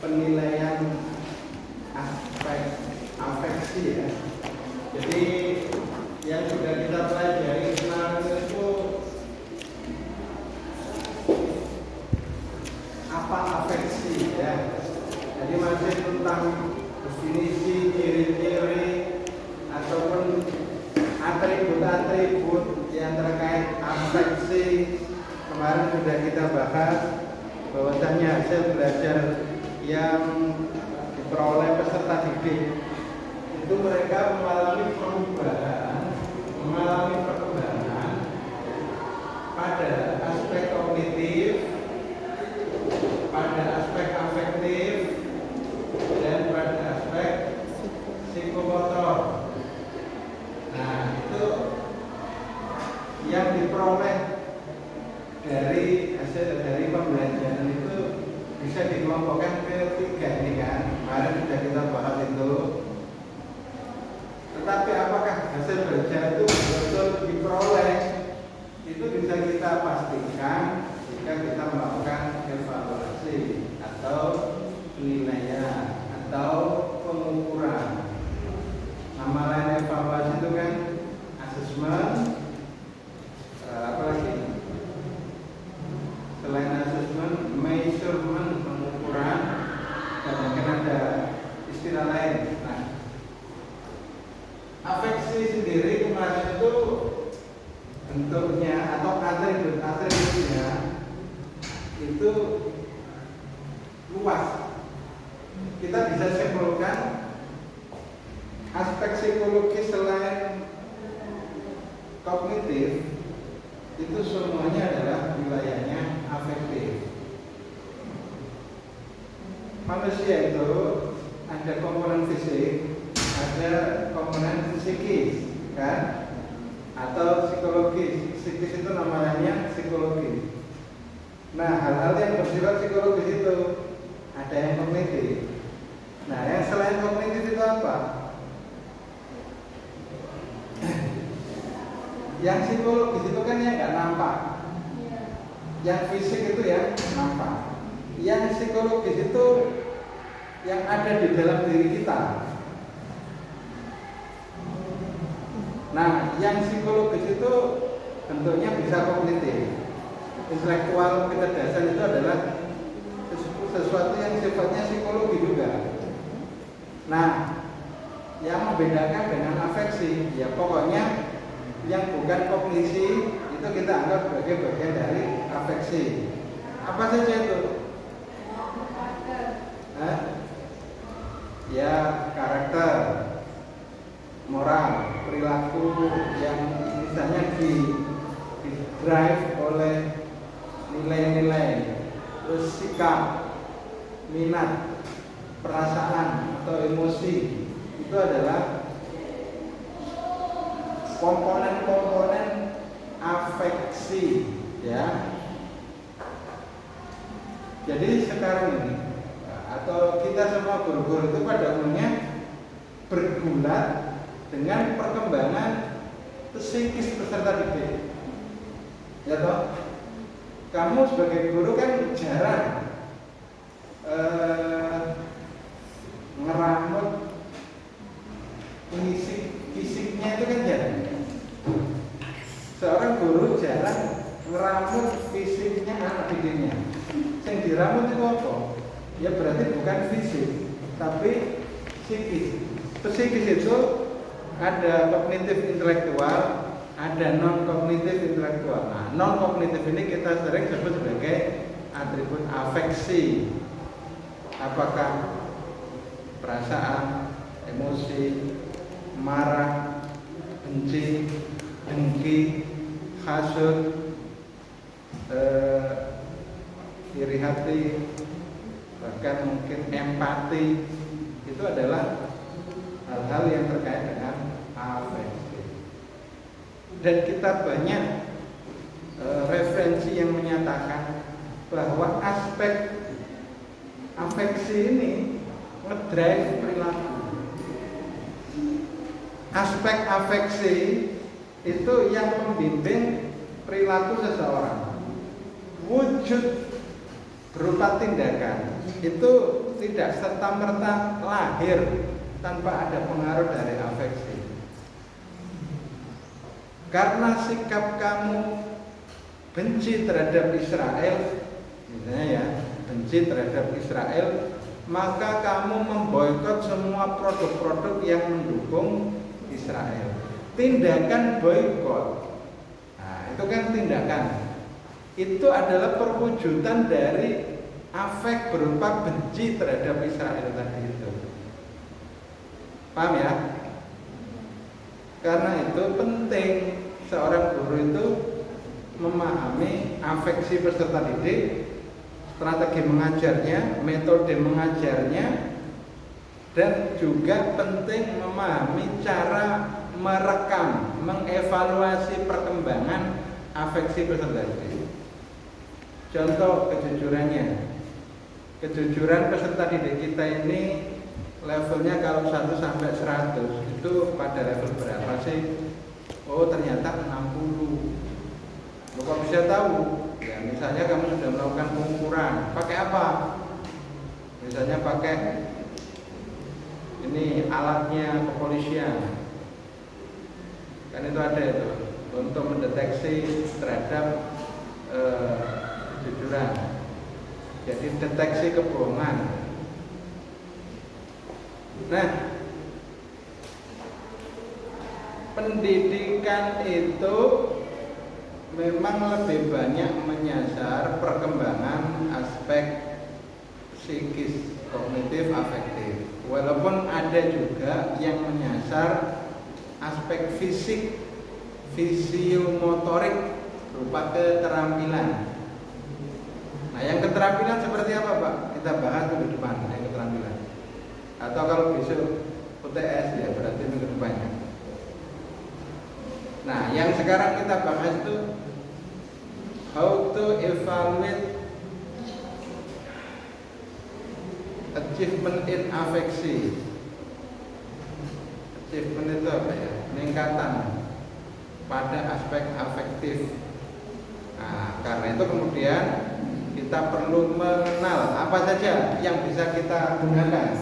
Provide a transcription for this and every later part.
penilaian aspek afeksi ya. Jadi yang sudah kita pelajari kemarin itu apa afeksi ya. Jadi masih tentang definisi, ciri-ciri ataupun atribut-atribut yang terkait afeksi. Kemarin sudah kita bahas bahwasanya hasil belajar yang diperoleh peserta didik itu mereka mengalami perkembangan pada aspek kognitif, pada aspek afektif, dan pada aspek psikomotor. Nah, itu yang diperoleh dari hasil dari pembelajaran itu bisa dikelompokkan ke 3 ini kan. Kemarin sudah kita bahas itu. Tetapi apakah hasil belajar itu betul diperoleh? Itu bisa kita pastikan jika kita melakukan evaluasi atau penilaian atau pengukuran. Nama lain evaluasi itu kan asesmen, apa lagi? Selain asesmen, measurement, pengukuran, dan mungkin ada istilah lain. Nah, afeksi sendiri kemarin itu bentuknya atau atribut-atributnya itu luas. Kita bisa simpulkan aspek psikologis selain kognitif itu semuanya adalah wilayahnya afektif. Manusia itu ada komponen fisik, ada komponen psikis, kan? Atau psikologis. Psikis itu namanya psikologis. Nah, hal-hal yang bersifat psikologis itu ada yang kognitif. Nah, yang selain kognitif itu apa? Yang psikologis itu kan yang nggak nampak. Yang fisik itu yang nampak. Yang psikologis itu yang ada di dalam diri kita. Nah, yang psikologis itu bentuknya bisa kognitif. Intelektual kecerdasan itu adalah sesuatu yang sifatnya psikologi juga. Nah, yang membedakan dengan afeksi, ya pokoknya yang bukan kognisi itu kita anggap sebagai bagian dari afeksi. Apa saja itu? Ya, karakter, moral, perilaku yang misalnya di drive oleh nilai-nilai, terus sikap, minat, perasaan atau emosi itu adalah komponen-komponen afeksi, ya. Jadi sekarang ini atau kita semua guru-guru itu pada umumnya bergulat dengan perkembangan psikis peserta didik. Ya toh, kamu sebagai guru kan jarang ngeramut fisiknya itu kan jarang. Seorang guru jarang ngeramut fisiknya anak didiknya. Yang diramut itu apa? Ya berarti bukan fisik, tapi psikis. Psikis itu ada kognitif intelektual, ada non kognitif intelektual. Nah, non kognitif ini kita sering sebut sebagai atribut afeksi. Apakah perasaan, emosi, marah, benci, dengki, hasud, iri hati, bahkan mungkin empati, itu adalah hal-hal yang terkait dengan afeksi. Dan kita banyak referensi yang menyatakan bahwa aspek afeksi ini ngedrive perilaku. Aspek afeksi itu yang membimbing perilaku seseorang. Wujud berupa tindakan itu tidak serta-merta lahir tanpa ada pengaruh dari afeksi. Karena sikap kamu benci terhadap Israel, misalnya ya, benci terhadap Israel, maka kamu memboikot semua produk-produk yang mendukung Israel. Tindakan boikot, nah itu kan tindakan. Itu adalah perwujudan dari afek berupa benci terhadap Israel tadi itu. Paham ya? Karena itu penting seorang guru itu memahami afeksi peserta didik, strategi mengajarnya, metode mengajarnya, dan juga penting memahami cara merekam, mengevaluasi perkembangan afeksi peserta didik. Contoh kejujurannya. Kejujuran peserta didik kita ini levelnya kalau 1 sampai 100 itu pada level berapa sih? Oh ternyata 60. Lo kok bisa tahu? Ya misalnya kamu sudah melakukan pengukuran, pakai apa? Misalnya pakai ini alatnya kepolisian, kan itu ada itu untuk mendeteksi terhadap kejujuran. Jadi deteksi kebohongan. Nah, pendidikan itu memang lebih banyak menyasar perkembangan aspek psikis, kognitif, afektif. Walaupun ada juga yang menyasar aspek fisik, fisiomotorik berupa keterampilan. Nah, yang keterampilan seperti apa, Pak? Kita bahas minggu depan yang keterampilan. Atau kalau besok UTS ya berarti minggu depannya. Nah, yang sekarang kita bahas itu how to evaluate achievement in afeksi. Achievement itu apa ya? Peningkatan pada aspek afektif. Nah, karena itu kemudian kita perlu mengenal apa saja yang bisa kita gunakan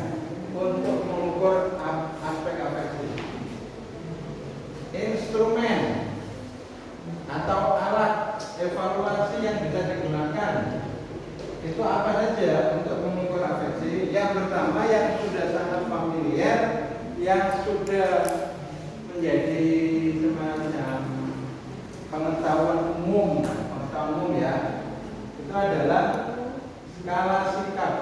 untuk mengukur aspek afeksi. Instrumen atau alat evaluasi yang bisa digunakan itu apa saja untuk mengukur afeksi? Yang pertama yang sudah sangat familiar, yang sudah menjadi semacam pengetahuan umum ya, itu adalah skala sikap.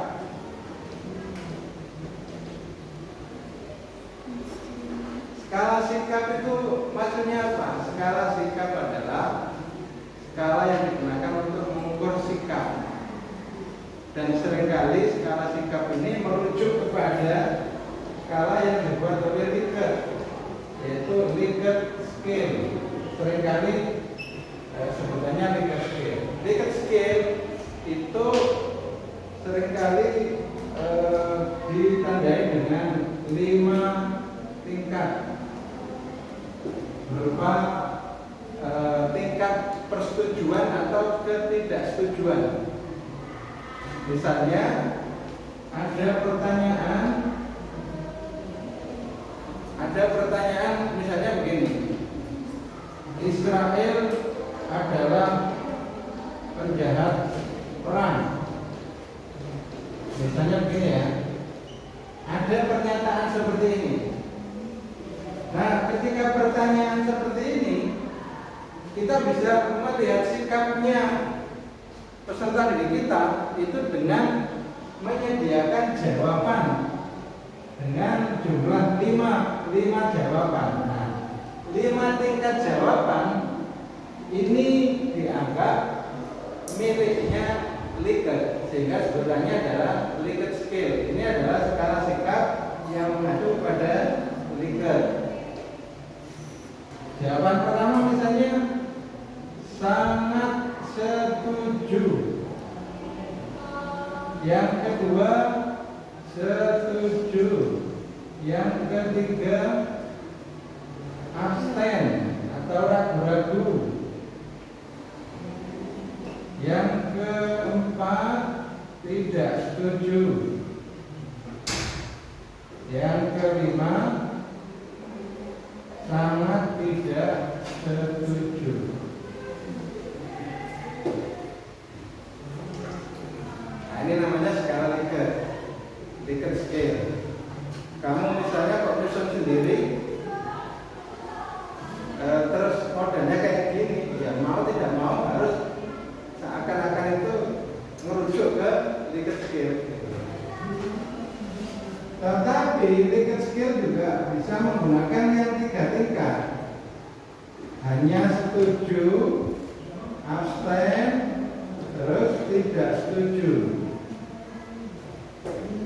Skala sikap itu maksudnya apa? Skala sikap adalah skala yang digunakan untuk mengukur sikap. Dan seringkali skala sikap ini merujuk kepada skala yang dibuat oleh Likert, yaitu Likert scale. Seringkali sebutannya Likert scale. Likert scale itu seringkali ditandai dengan 5 tingkat berupa tingkat persetujuan atau ketidaksetujuan. Misalnya ada pertanyaan misalnya begini, Israel adalah penjahat perang, misalnya begini ya, ada pernyataan seperti ini. Nah, ketika pertanyaan seperti ini, kita bisa melihat sikapnya peserta didik kita itu dengan menyediakan jawaban dengan jumlah 5 jawaban. Nah, 5 tingkat jawaban ini dianggap miliknya Likert, sehingga sebenarnya adalah Likert scale. Ini adalah skala sikap yang mengacu pada Likert. Jawaban pertama misalnya sangat setuju. Yang kedua setuju. Yang ketiga abstain atau ragu-ragu. Yang keempat tidak setuju. Yang kelima, sangat tidak setuju. Nah, ini namanya skala Likert scale. Kamu misalnya kok nyusun sendiri, terus modelnya kayak gini, ya mau tidak mau harus seakan-akan itu merujuk ke Likert scale. Tetapi Likert scale juga bisa menggunakan yang 3 tingkat. Hanya setuju, abstain, terus tidak setuju.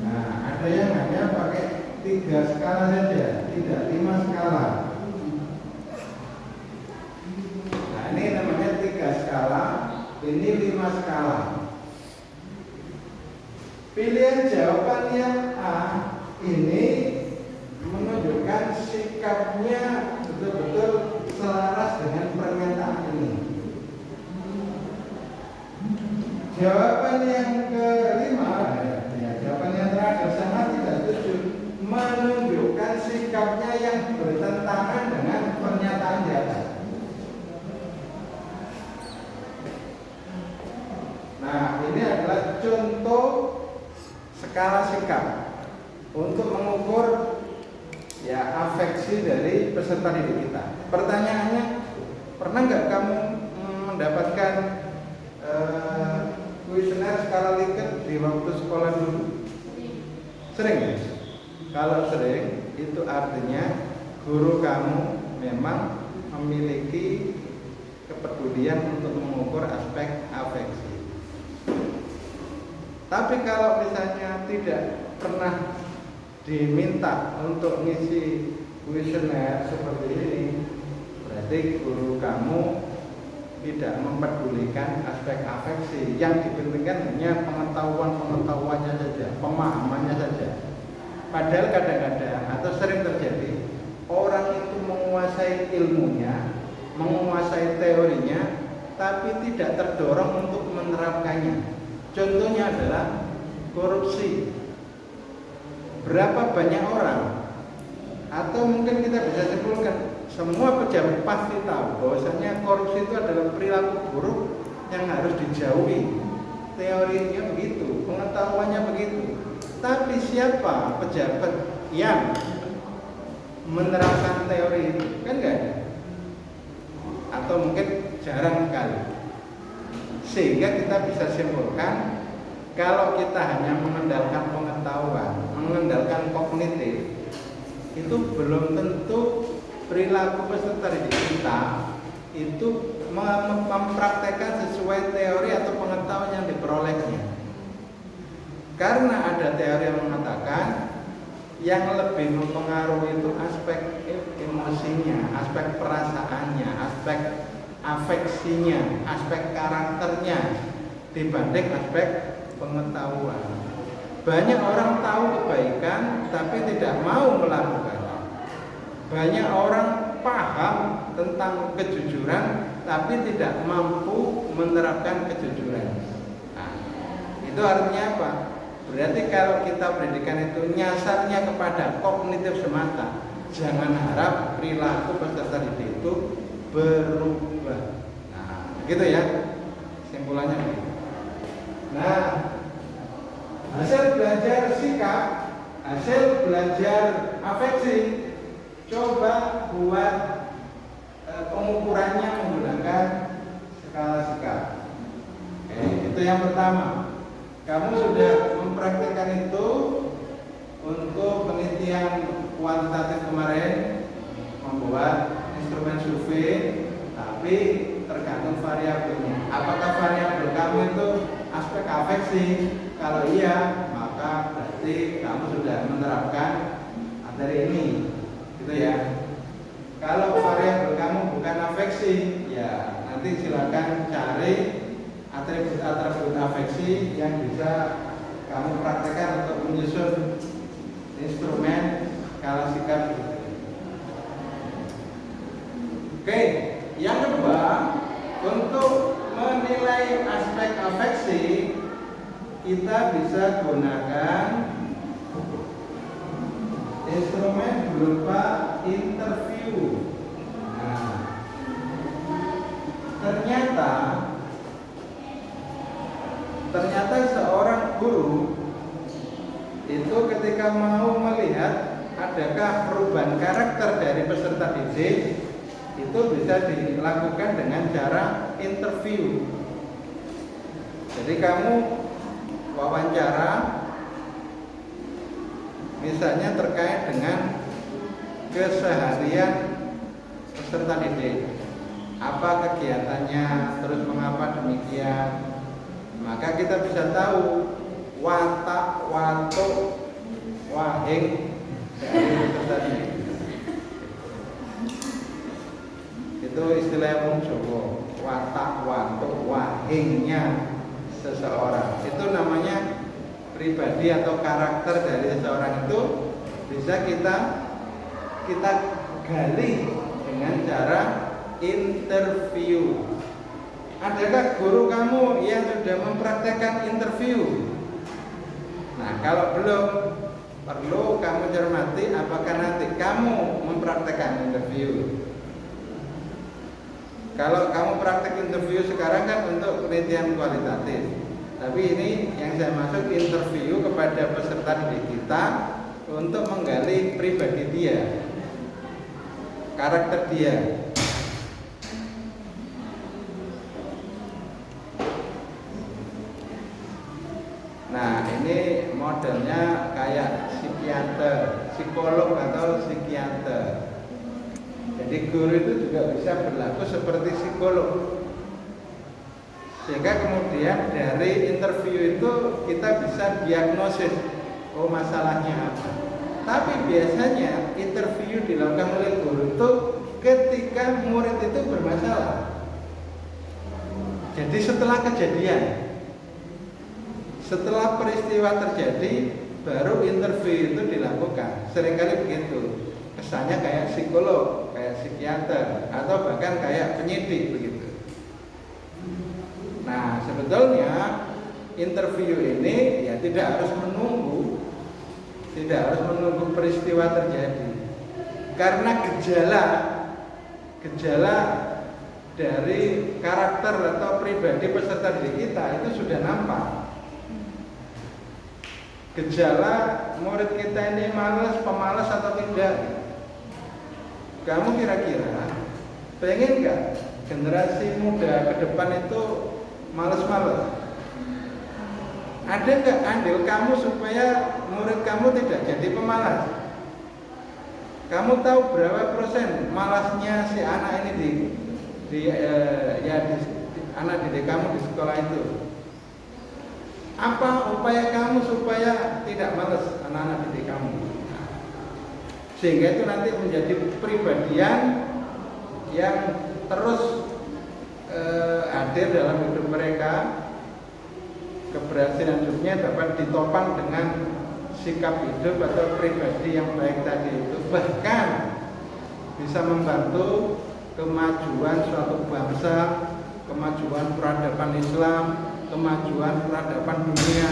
Nah, ada yang hanya pakai 3 skala saja, tidak 5 skala. Nah, ini namanya 3 skala, ini 5 skala. Pilihan jawaban yang A ini menunjukkan sikapnya betul-betul selaras dengan pernyataan ini. Jawaban yang kelima, jawaban yang terakhir, sangat tidak setuju, menunjukkan sikapnya yang bertentangan dengan pernyataan di atas. Nah, ini adalah contoh skala sikap untuk mengukur ya afeksi dari peserta didik kita. Pertanyaannya, pernah nggak kamu mendapatkan kuesioner skala Likert di waktu sekolah dulu? Sering ya? Kalau sering, itu artinya guru kamu memang memiliki kepedulian untuk mengukur aspek afeksi. Tapi kalau misalnya tidak pernah diminta untuk ngisi kuesioner seperti ini, berarti guru kamu tidak mempedulikan aspek afeksi. Yang dipentingkan hanya pengetahuannya saja, pemahamannya saja. Padahal kadang-kadang atau sering terjadi orang itu menguasai ilmunya, menguasai teorinya, tapi tidak terdorong untuk menerapkannya. Contohnya adalah korupsi. Berapa banyak orang, atau mungkin kita bisa simpulkan, semua pejabat pasti tahu bahwasanya korupsi itu adalah perilaku buruk yang harus dijauhi. Teorinya begitu, pengetahuannya begitu. Tapi siapa pejabat yang menerapkan teori itu? Kan enggak ada. Atau mungkin jarang sekali. Sehingga kita bisa simpulkan, kalau kita hanya mengandalkan pengetahuan, mengandalkan kognitif, itu belum tentu perilaku peserta didik kita itu mempraktekkan sesuai teori atau pengetahuan yang diperolehnya. Karena ada teori yang mengatakan yang lebih mempengaruhi itu aspek emosinya, aspek perasaannya, aspek afeksinya, aspek karakternya dibanding aspek pengetahuan. Banyak orang tahu kebaikan tapi tidak mau melakukannya. Banyak orang paham tentang kejujuran tapi tidak mampu menerapkan kejujuran. Nah, itu artinya apa? Berarti kalau kita pendidikan itu nyasarnya kepada kognitif semata, jangan harap perilaku peserta didik itu berubah. Nah, gitu ya. Simpulannya begitu. Nah, hasil belajar sikap, hasil belajar afeksi, coba buat pengukurannya menggunakan skala sikap. Oke, itu yang pertama. Kamu sudah mempraktikkan itu untuk penelitian kuantitatif kemarin, membuat instrumen survei, tapi tergantung variabelnya. Apakah variabel kamu itu aspek afeksi? Kalau iya, maka berarti kamu sudah menerapkan materi ini, gitu ya. Kalau variabel kamu bukan afeksi, ya nanti silakan cari atribut-atribut afeksi yang bisa kamu praktekkan untuk menyusun instrumen skala sikap. Oke, yang kedua, untuk menilai aspek afeksi kita bisa gunakan berupa interview. Nah, ternyata seorang guru itu ketika mau melihat adakah perubahan karakter dari peserta didik, itu bisa dilakukan dengan cara interview. Jadi kamu wawancara, misalnya terkait dengan keseharian peserta didik, apa kegiatannya, terus mengapa demikian. Maka kita bisa tahu watak, watuk, wahing dari peserta didik. Itu istilah wong Jawa, watak, watuk, wahingnya seseorang. Itu namanya pribadi atau karakter dari seseorang, itu bisa kita gali dengan cara interview. Adakah guru kamu yang sudah mempraktekkan interview? Nah, kalau belum, perlu kamu cermati apakah nanti kamu mempraktekkan interview. Kalau kamu praktek interview sekarang kan untuk penelitian kualitatif, tapi ini yang saya maksud interview kepada peserta didik kita untuk menggali pribadi dia, karakter dia. Nah, ini modelnya kayak psikiater, psikolog atau psikiater. Jadi guru itu juga bisa berlaku seperti psikolog. Sehingga kemudian dari interview itu kita bisa diagnosis, oh masalahnya apa. Tapi biasanya interview dilakukan oleh guru itu ketika murid itu bermasalah. Jadi setelah kejadian, setelah peristiwa terjadi, baru interview itu dilakukan. Seringkali begitu. Kesannya kayak psikolog, kayak psikiater, atau bahkan kayak penyidik begitu. Nah, sebetulnya interview ini ya tidak harus menunggu peristiwa terjadi. Karena gejala dari karakter atau pribadi peserta didik kita itu sudah nampak. Gejala murid kita ini pemalas atau tidak? Kamu kira-kira pengen nggak generasi muda ke depan itu malas-malas? Ada nggak andil kamu supaya murid kamu tidak jadi pemalas? Kamu tahu berapa persen malasnya si anak ini di anak didik kamu di sekolah itu? Apa upaya kamu supaya tidak malas anak-anak didik kamu? Sehingga itu nanti menjadi kepribadian yang terus hadir dalam hidup mereka. Keberhasilan hidupnya dapat ditopang dengan sikap hidup atau pribadi yang baik tadi itu. Bahkan bisa membantu kemajuan suatu bangsa, kemajuan peradaban Islam, kemajuan peradaban dunia,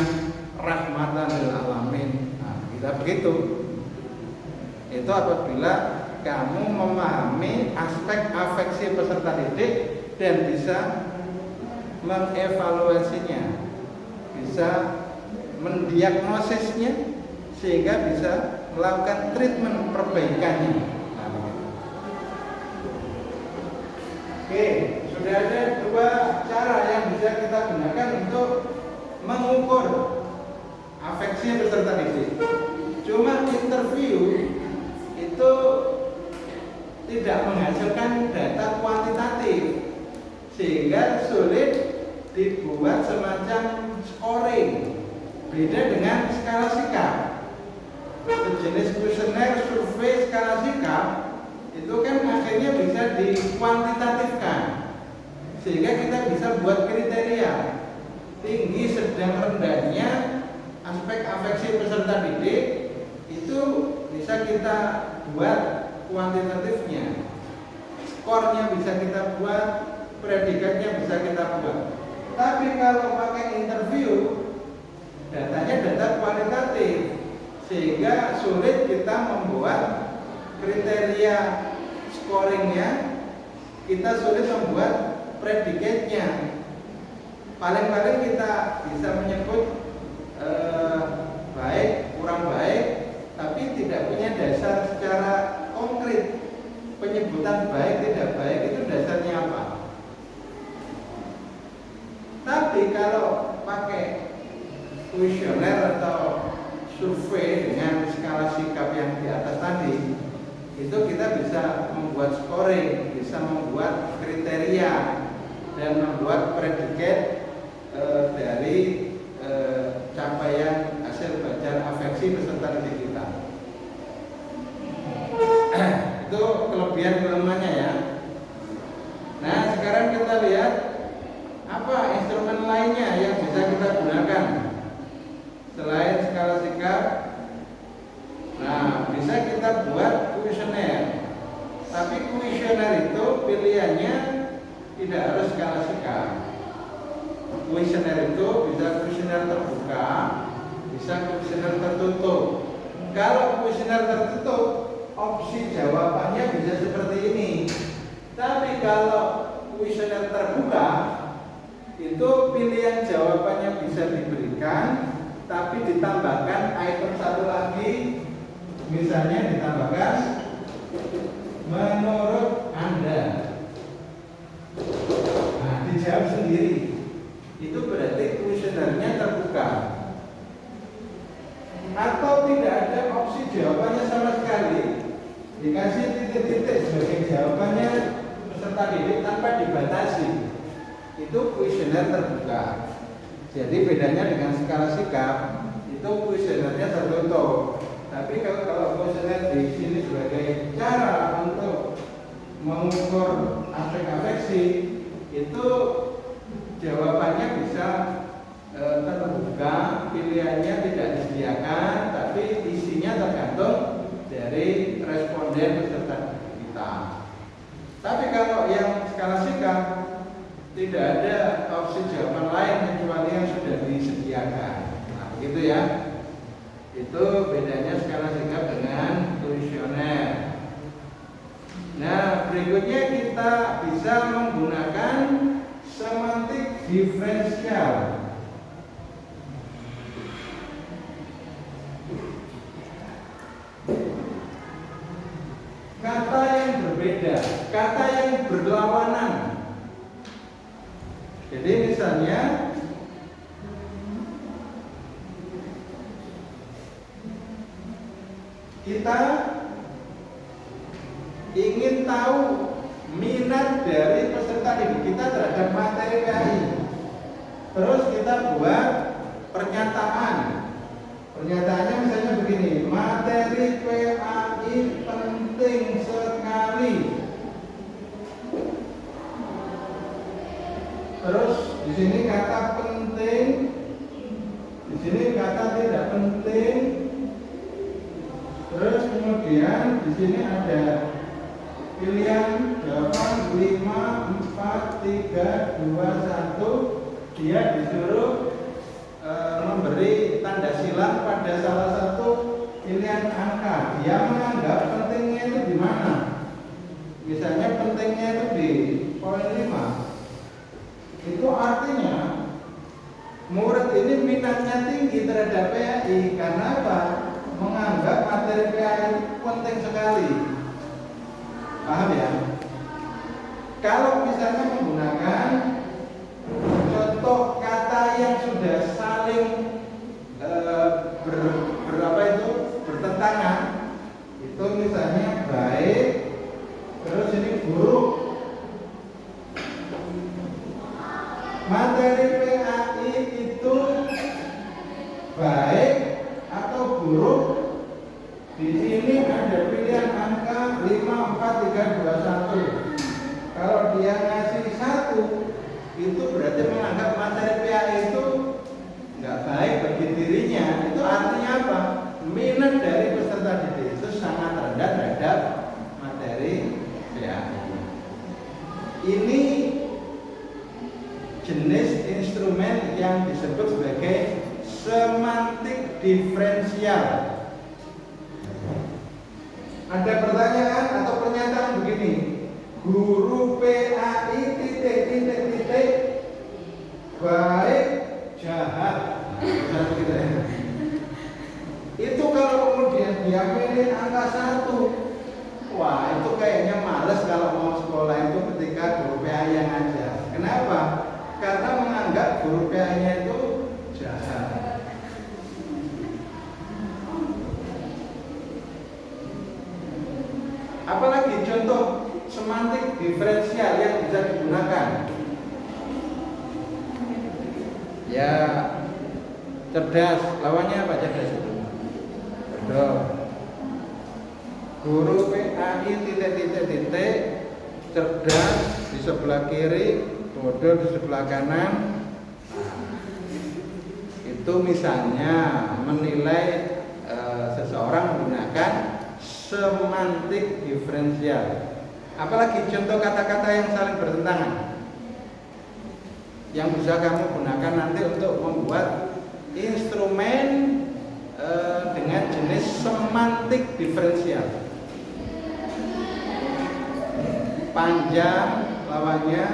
rahmatan lil alamin. Nah, kita begitu. Itu apabila kamu memahami aspek afeksi peserta didik dan bisa mengevaluasinya, bisa mendiagnosisnya, sehingga bisa melakukan treatment perbaikannya. Oke, sudah ada dua cara yang bisa kita gunakan untuk mengukur afeksi peserta didik. Cuma interview itu tidak menghasilkan data kuantitatif, sehingga sulit dibuat semacam scoring. Beda dengan skala sikap. Sejenis kuesioner survei skala sikap itu kan akhirnya bisa dikuantitatifkan, sehingga kita bisa buat kriteria tinggi, sedang, rendahnya aspek afeksi peserta didik. Itu bisa kita buat kuantitatifnya, skornya bisa kita buat, predikatnya bisa kita buat. Tapi kalau pakai interview, datanya data kualitatif, sehingga sulit kita membuat kriteria scoringnya, kita sulit membuat predikatnya. Paling-paling kita bisa menyebut baik, kurang baik, tapi tidak punya dasar secara konkret. Penyebutan baik, tidak baik itu dasarnya apa? Tapi kalau pakai kuesioner atau survei dengan skala sikap yang di atas tadi, itu kita bisa membuat scoring, bisa membuat kriteria dan membuat predikat dari capaian hasil belajar afeksi peserta didik kita. Itu kelebihan kelemahannya ya. Nah, sekarang kita lihat apa instrumen lainnya yang bisa kita gunakan selain skala sikap. Nah, bisa kita buat kuesioner. Tapi kuesioner itu pilihannya tidak harus skala sikap. Kuesioner itu bisa kuesioner terbuka, bisa kuesioner tertutup. Kalau kuesioner tertutup, opsi jawabannya bisa seperti ini. Tapi kalau kuesioner terbuka, itu pilihan jawabannya bisa diberikan, tapi ditambahkan item satu lagi. Misalnya ditambahkan menurut Anda. Nah, dijawab sendiri. Itu berarti kuesionernya terbuka. Atau tidak ada opsi jawabannya sama sekali, dikasih titik-titik sebagai jawabannya peserta didik tanpa dibatasi. Itu kuesioner terbuka. Jadi bedanya dengan skala sikap, itu kuesionernya tertutup. Tapi kalau kuesioner di sini sebagai cara untuk mengukur aspek afeksi, itu jawabannya bisa terbuka, pilihannya tidak disediakan, tapi isinya tergantung dari responden peserta kita. Tapi kalau yang skala sikap, tidak ada opsi jawaban lain kecuali yang sudah disediakan. Nah, begitu ya. Itu bedanya skala sikap dengan kuesioner. Nah, berikutnya kita bisa menggunakan semantik diferensial. Kata yang berbeda, kata yang berlawanan. Jadi misalnya kita ingin tahu minat dari peserta didik kita terhadap materi PAI. Terus kita buat pernyataan. Pernyataannya misalnya begini, materi PAI penting sekali. Terus di sini kata penting, di sini kata tidak penting. Terus kemudian di sini ada pilihan jawaban 5, 4, 3, 2, 1. Dia disuruh memberi tanda silang pada salah satu pilihan angka. Dia menganggap pentingnya itu di mana? Misalnya pentingnya itu di poin 5. Itu artinya murid ini minatnya tinggi terhadap PAI karena apa? Menganggap materi PAI penting sekali. Paham ya? Kalau misalnya menggunakan contoh kata yang sudah saling bertentangan, itu misalnya baik, terus ini buruk. Materi PAI itu baik atau buruk? Di sini ada pilihan angka 5, 4, 3, 2, 1. Kalau dia ngasih 1, itu berarti menganggap materi PAI itu nggak baik bagi dirinya. Itu artinya apa? Minat dari peserta didik itu sangat rendah terhadap materi PAI. Ini jenis instrumen yang disebut sebagai semantik diferensial. Ada pertanyaan atau pernyataan begini, guru PAI titik baik jahat. Itu kalau kemudian dia pilih angka 1, wah itu kayaknya males kalau mau sekolah itu ketika guru PAI yang ngajar. Kenapa? Karena menganggap guru PAI-nya itu jahat. Apalagi contoh semantik diferensial yang bisa digunakan. Ya, cerdas, lawannya apa cerdas itu? Bodoh. Guru PAI titik, cerdas di sebelah kiri, bodoh di sebelah kanan. Itu misalnya menilai seseorang menggunakan semantik diferensial. Apalagi contoh kata-kata yang saling bertentangan yang bisa kamu gunakan nanti untuk membuat instrumen dengan jenis semantik diferensial. Panjang lawannya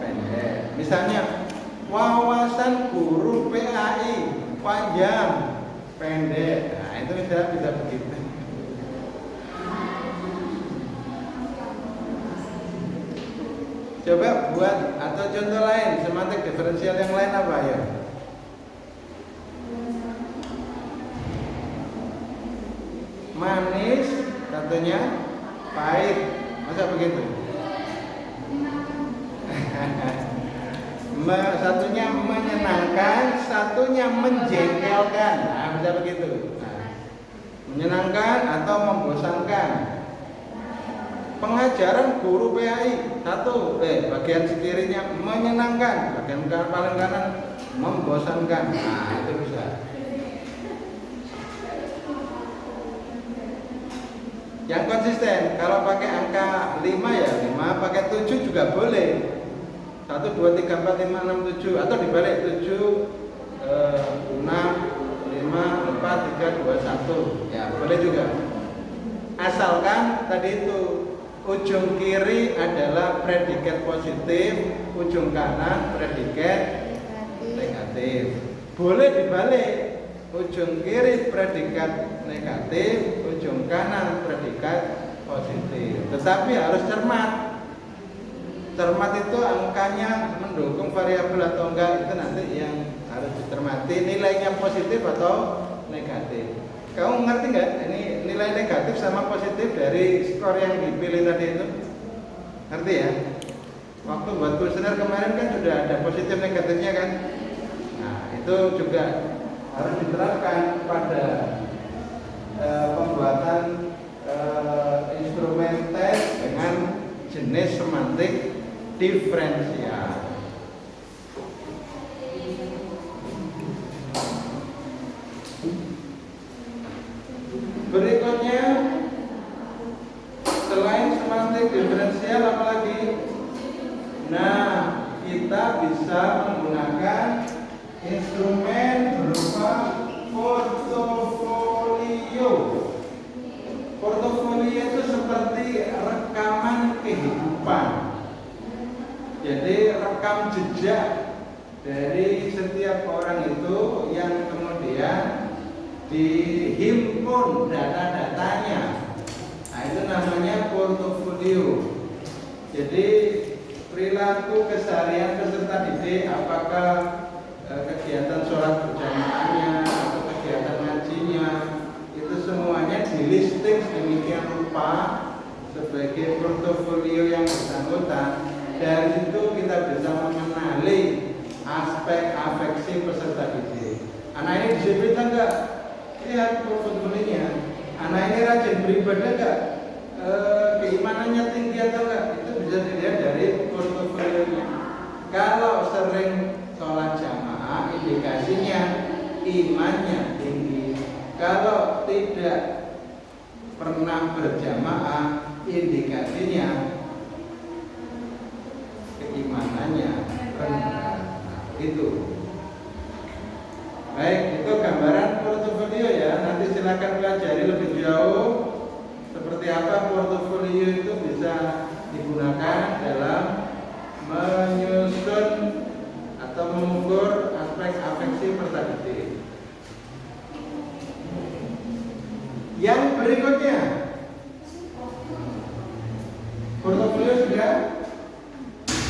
pendek. Misalnya wawasan guru PAI panjang pendek. Nah, itu bisa begitu. Coba buat atau contoh lain semantik diferensial yang lain apa ya? Manis, satunya pahit. Masa begitu? Satunya menyenangkan, satunya menjengkelkan. Nah, bisa begitu. Nah, menyenangkan atau membosankan. Pengajaran guru PAI bagian kirinya menyenangkan, bagian paling kanan membosankan. Nah, itu bisa. Yang konsisten, kalau pakai angka 5 ya 5, pakai 7 juga boleh. 1, 2, 3, 4, 5, 6, 7 atau dibalik 7, 6, 5, 4, 3, 2, 1. Ya, boleh juga. Asalkan tadi itu ujung kiri adalah predikat positif, ujung kanan predikat negatif. Boleh dibalik, ujung kiri predikat negatif, ujung kanan predikat positif. Tetapi harus cermat. Cermat itu angkanya mendukung variabel atau enggak, itu nanti yang harus dicermati, nilainya positif atau negatif. Kamu ngerti nggak? Ini nilai negatif sama positif dari skor yang dipilih tadi itu? Ngerti ya? Waktu buat kuesioner kemarin kan sudah ada positif negatifnya kan? Nah, itu juga harus diterapkan pada pembuatan instrumen tes dengan jenis semantik diferensial. Berikutnya, selain semantik diferensial apalagi? Nah, kita bisa menggunakan instrumen berupa portofolio. Portofolio itu seperti rekaman kehidupan. Jadi rekam jejak dari setiap orang itu yang kemudian dihimpun data-datanya. Nah, itu namanya portofolio. Jadi perilaku keseharian peserta didik, apakah kegiatan sholat berjamaahnya atau kegiatan ngajinya, itu semuanya di listing sedemikian rupa sebagai portofolio yang bersangkutan. Dari situ kita bisa mengenali aspek afeksi peserta didik. Anak ini disiplin enggak? Lihat portofolionya. Anak ini rajin beribadah enggak? Keimanannya tinggi atau enggak? Itu bisa dilihat dari portofolionya. Kalau sering sholat jamaah, indikasinya imannya tinggi. Kalau tidak pernah berjamaah, indikasinya keimanannya rendah. Itu. Baik, itu gambaran portofolio ya. Nanti silakan pelajari lebih jauh seperti apa berikutnya, portofolio sudah.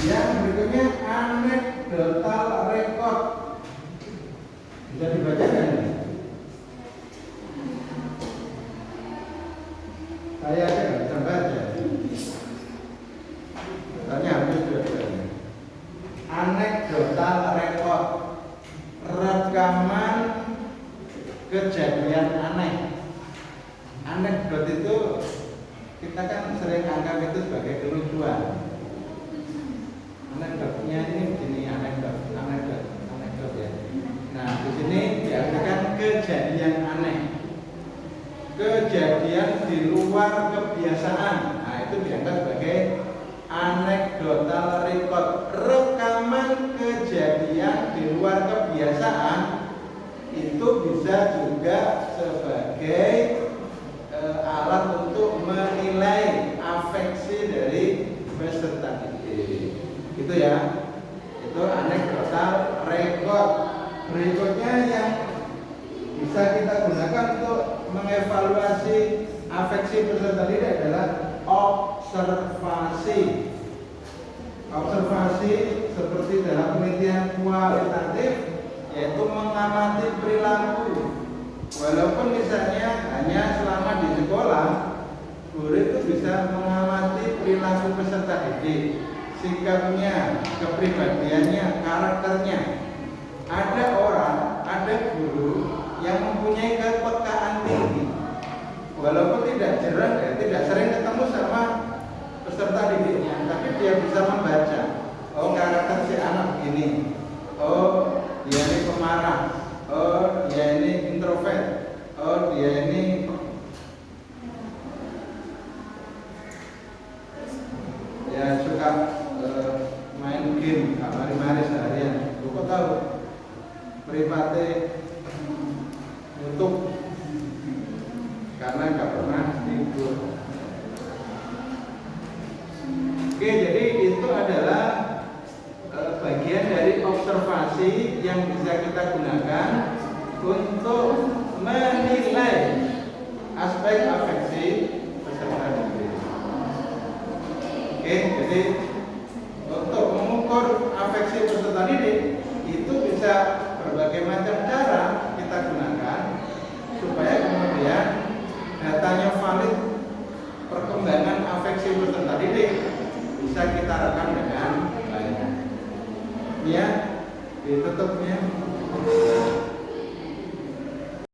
Yang berikutnya anekdotal record. Bisa dibacakan ini? Saya aja nggak bisa baca. Tanya harus dua-duanya. Anekdotal record, rekaman kejadian aneh. Anekdot itu kita kan sering anggap itu sebagai kelucuan. Anekdotnya ini begini, anekdot ya. Nah, di sini diartikan kejadian aneh, kejadian di luar kebiasaan. Nah, itu dianggap sebagai anekdotal record, rekaman kejadian di luar kebiasaan. Itu bisa juga sebagai alat untuk menilai afeksi dari peserta didik. Itu ya, itu anekdotal record. Berikutnya yang bisa kita gunakan untuk mengevaluasi afeksi peserta didik adalah observasi. Observasi seperti dalam penelitian kualitatif, yaitu mengamati perilaku. Walaupun misalnya hanya selama di sekolah, guru itu bisa mengamati perilaku peserta didik, sikapnya, kepribadiannya, karakternya. Ada orang, ada guru yang mempunyai kepekaan tinggi, walaupun tidak sering ketemu sama peserta didiknya, tapi dia bisa membaca. Oh, karakter si anak begini. Oh, dia ini pemarah. Oh, dia ini introvert. Oh, dia ini ya suka main game mari-mari seharian. Kok tahu? Private YouTube karena nggak pernah tidur. Oke, jadi itu adalah bagian dari observasi yang bisa kita gunakan untuk menilai aspek afeksi peserta didik. Oke, jadi untuk mengukur afeksi peserta didik itu bisa berbagai macam cara kita gunakan supaya kemudian datanya valid, perkembangan afeksi peserta didik bisa kita rekam dengan baik. Ya, ditutupnya.